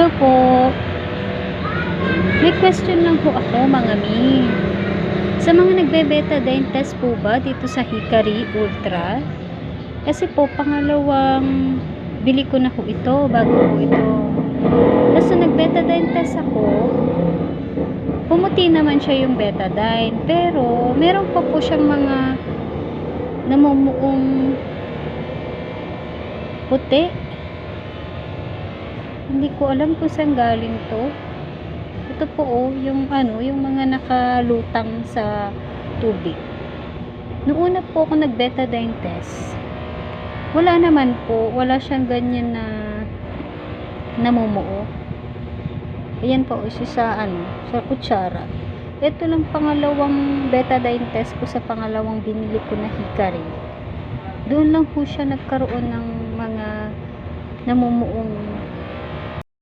Hello po. May question lang po ako, mga mi. Sa mga nagbe-betadine test po ba dito sa Hikari Ultra? Kasi po, pangalawang bili ko na po ito, bago po ito. Tapos na nag-betadine test ako, pumuti naman siya yung betadine. Pero, meron pa po siyang mga namumuong puti. Hindi ko alam kung saan galing to. Ito po yung yung mga nakalutang sa tubig. Noong una po ako nag-betadine test, wala naman po, wala siyang ganyan na namumuo. Ayan po isa sa kutsara. Ito lang pangalawang betadine test ko, sa pangalawang binili ko na Hikari. Doon lang po siya nagkaroon ng mga namumuong